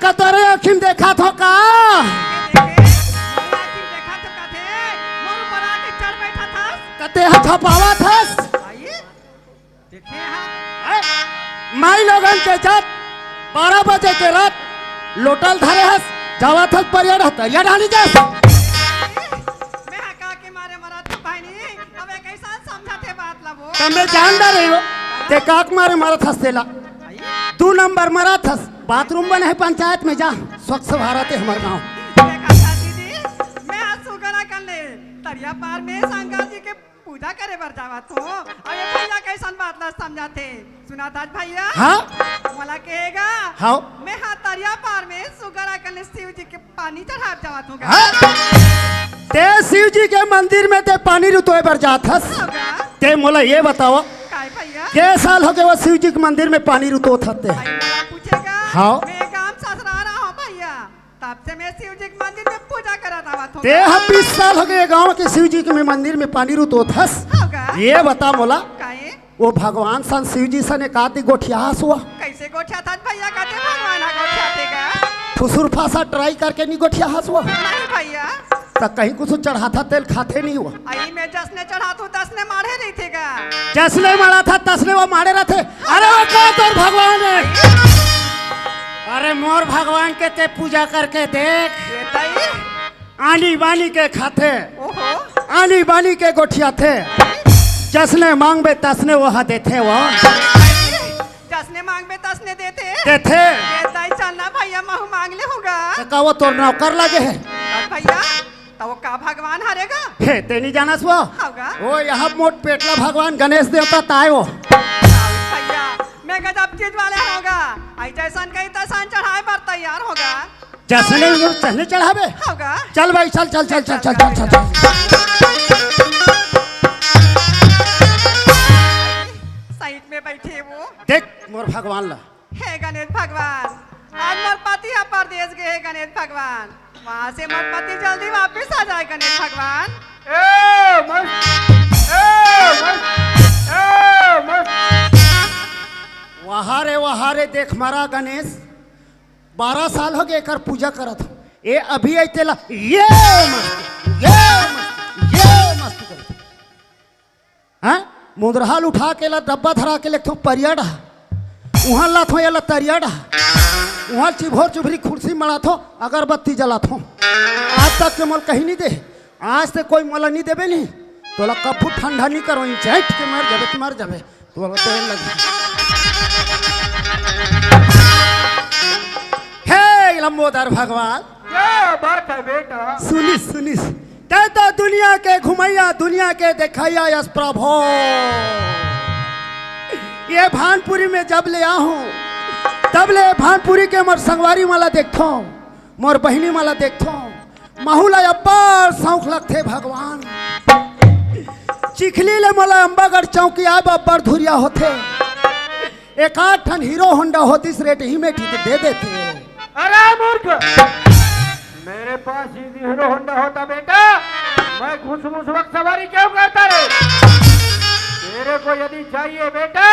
कतरे अखिम देखा थो का कते हाथ पावा थस माई लोगन के जात 12 बजे के रात लोटल धरे हस जावा थस परिया रहता या ढाली जा मैं हका के मारे मरा तो भाई नहीं अब कैसा समझाते बात ला वो तमे जान दे रही हो ते काक मारे मरा थस तेला 2 नंबर मरा थस बाथरूम बने है पंचायत में जा स्वच्छ भारत है हमारे गांव मैं आज सुगरा कर ले तरिया पार में शंकर जी के पूजा करे बर जावा तो अब ये भैया कैसन बात ला समझाते सुना था भैया हां मला कहेगा हां मैं हां तरिया पार में सुगरा कर ले शिव जी के पानी चढ़ा जावत हूं ते शिव जी के मंदिर में ते पानी रुतोए बर जाथस ते मोला ये बताओ काय भैया के साल हो गए वो शिव जी के मंदिर में पानी रुतो थते पूछेगा हाँ मैं काम ससुरा रहा हूं भैया तब से मैं शिव जी के मंदिर में पूजा करत आवत हूं ते 20 साल हो गए गांव के शिव जी के मंदिर में पानी रुतो थस ये बता मोला काहे वो भगवान सन शिव जी सन एक आदि गोठियास हुआ कैसे गोठिया था भैया कहते भगवान गोठिया देगा फुसुर फासा ट्राई करके नहीं गोठियास हुआ नहीं भैया तो कहीं कुछ चढ़ा था तेल खाते नहीं हुआ आई मैं जसने चढ़ा तू दसने मारे नहीं थेगा जसने मारा था तसने वो मारे रहते अरे वो क्या तोर भगवान है अरे मोर भगवान के ते पूजा करके देख आनी बानी के खाते आनी बानी के गोठिया थे जसने मांगबे तसने वो देते वो जसने मांगबे तसने देते चलना भैया महू मांग ले होगा का वो तोर नौकर लगे है भैया तो वो का भगवान हारेगा हे ते नहीं जाना सुआ होगा वो यहाँ मोट पेटला भगवान गणेश देवता ताए वो भैया मैं गजब चीज वाले होगा आई जैसन कहीं तैसन चढ़ाए पर तैयार होगा जसने चढ़ावे होगा चल भाई चल चल चल चल चल चल चल साइड में बैठे वो देख मोर भगवान ला हे गणेश भगवान आज मोर पति परदेश गए गणेश भगवान वहाँ से मोर पति जल्दी वापस आ जाए गणेश भगवान वहाँ रे देख मारा गणेश 12 साल हो गए कर पूजा करत ए अभी तेला ये मस्त करत हैं मुंदरहाल उठा के ला डब्बा धरा के लेथो परिया डा वहाँ लाथो या तरिया डा वहाँ चिभोर चुभरी कुर्सी मड़ा थो अगरबत्ती जला थो आज तक के मोल कहीं नहीं दे आज से कोई मोला नहीं देवे नहीं तोला कपू ठंडा नहीं करो चैट के मर जाबे तोला तेल लगे हे लंबोदर भगवान क्या बात है बेटा सुनिस ते तो दुनिया के घुमैया दुनिया के देखैया यस प्रभु ये भानपुरी में जब ले आहूं तब ले भानपुरी के मोर संगवारी माला देखो मोर बहिनी माला देखो माहुला अब्बर शौक लगते भगवान चिखली ले मोला अम्बागढ़ चौकी आब अब्बर धुरिया होते एक 8 ठन हीरो होंडा होती इस रेट ही में ठीक दे देते अरे मूर्ख मेरे पास ही हीरो होंडा होता बेटा मैं घुस वक्त सवारी क्यों करता रे तेरे को यदि चाहिए बेटा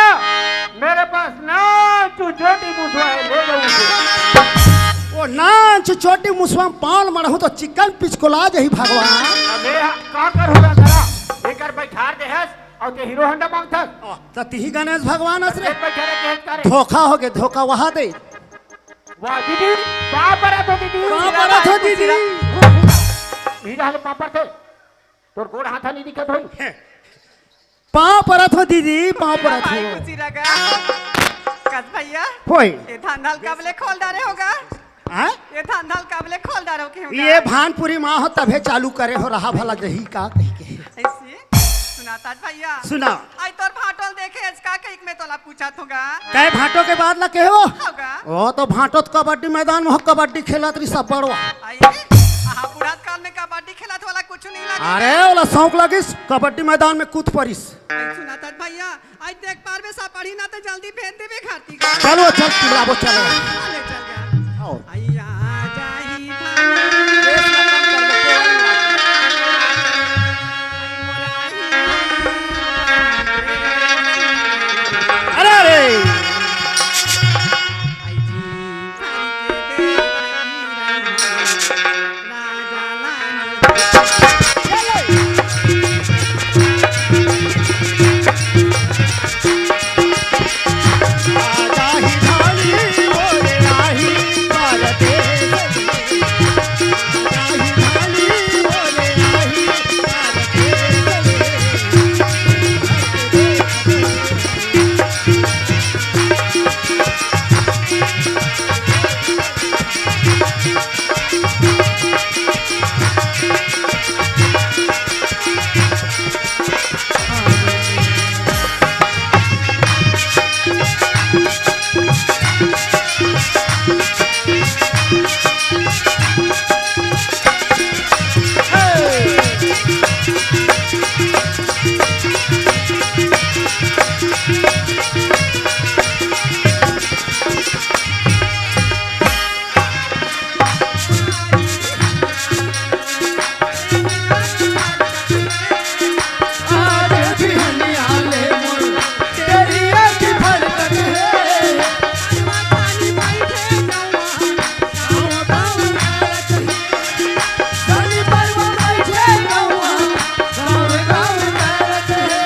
मेरे पास नाच छोटी मुसवा है ले जाऊंगी वो नाच छोटी मुसवा पान मरहूं तो चिकन पिचकोला जही भगवान अबे का कर होगा जरा और ते हीरो होंडा मांगथस तो तिही गणेश भगवान असरे रे बैठे रे केस करे धोखा हो गए धोखा वहां दे वाह दीदी पापड़ तो दीदी पापड़ तो दीदी हीरा हले पापड़ थे तोर गोड़ हाथा नहीं दिखत होई पाँव परत हो दीदी पाँव परत भाई हो खुशी लगा कस भैया होई ये धांधल कबले खोल डारे होगा हाँ? ये धांधल कबले खोल डारे होके होगा ये भानपुरी माँ हो तभे चालू करे हो रहा भला जही का कह के ऐसे सुनाता भैया सुना आई तोर भाटोल देखे इसका कईक में तोला पूछा होगा कै भाटो के बाद ला के हो होगा ओ तो भाटो तो कबड्डी मैदान में हो कबड्डी खेलत रही सब बड़वा आई आहा बुढ़ात काल में कबड्डी खेलत वाला कुछ नहीं लगा अरे ओला शौक लगिस कबड्डी मैदान में कूद परिस सुनाता भैया आज देख पार में सा पढ़ी ना तो जल्दी भेज देबे खाती चलो चल चिल्लाबो चलो चल जा आओ। आइया जाई अरे अरे आजाही धानी बोले राही भारते आजाही धानी बोले राही आज भी हनियाले मुल तेरी आँख फड़कत है गाँव गाँव करत है गली परवा बैठे गौआ गाँव गाँव करत है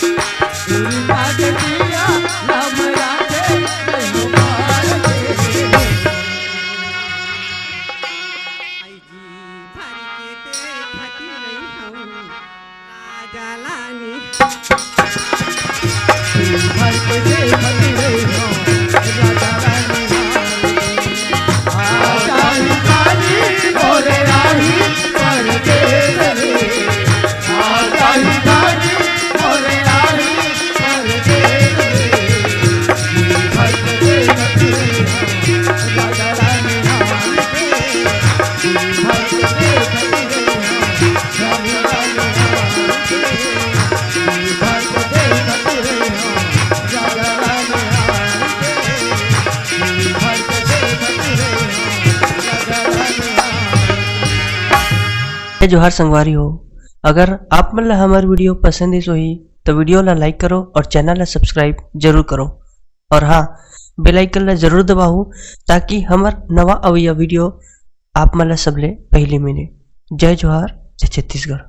बात दिया नाम राधे नहीं मार दे आई जी भारी के देखती रही हूँ राजा लानी भर के देखती रही हो राजा रानी आजाही धानी बोले राही करते रहे आजाही धानी बोले राही करते रहे भर के देखती रही हो राजा रानी भर के देखती रही हो राजा रानी भर के देखती रही हो राजा रानी भर के देखती रही हो राजा रानी जोहार संगवारी हो। अगर आप मन ला हमार वीडियो पसंद है ही तो वीडियो ला लाइक करो और चैनल ला सब्सक्राइब जरूर करो और हाँ बेल आइकन ला जरूर दबाओ ताकि हमार नवा अवैया वीडियो आप मन ला सबले पहले मिले। जय जोहार जय छत्तीसगढ़।